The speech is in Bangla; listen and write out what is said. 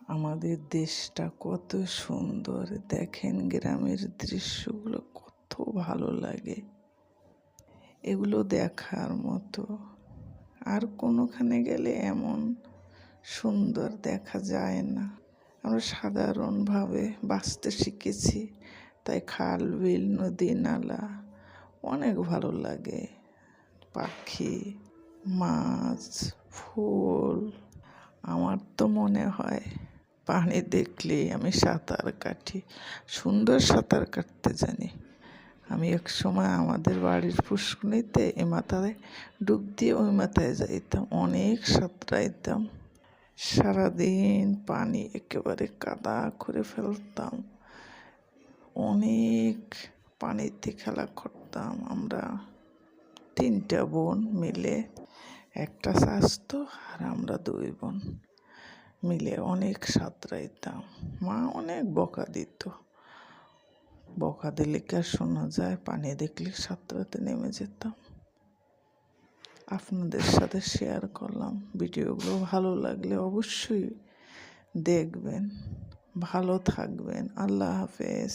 আমাদের দেশটা কত সুন্দর, দেখেন গ্রামের দৃশ্যগুলো কত ভালো লাগে। এগুলো দেখার মতো আর কোনোখানে গেলে এমন সুন্দর দেখা যায় না। আমরা সাধারণভাবে বাঁচতে শিখেছি, তাই খাল বিল নদী নালা অনেক ভালো লাগে। পাখি, মাছ, ফুল, আমার তো মনে হয় পানি দেখলেই আমি সাঁতার কাটি, সুন্দর সাঁতার কাটতে জানি। আমি এক সময় আমাদের বাড়ির পুষ্করিণীতে এ মাথায় ডুব দিয়ে ওই মাথায় যাইতাম, অনেক সাঁতরাইতাম। সারাদিন পানি একেবারে কাদা করে ফেলতাম, অনেক পানিতে খেলা করতাম। আমরা 3টা বোন মিলে, একটা স্বাস্থ্য আর আমরা 2 বোন মিলে অনেক সাঁতরাইতাম। মা অনেক বকা দিত, বকা দিলে কি আর শোনা যায়? পানি দেখলে সাঁতরাতে নেমে যেতাম। আপনাদের সাথে শেয়ার করলাম। ভিডিওগুলো ভালো লাগলে অবশ্যই দেখবেন। ভালো থাকবেন। আল্লাহ হাফেজ।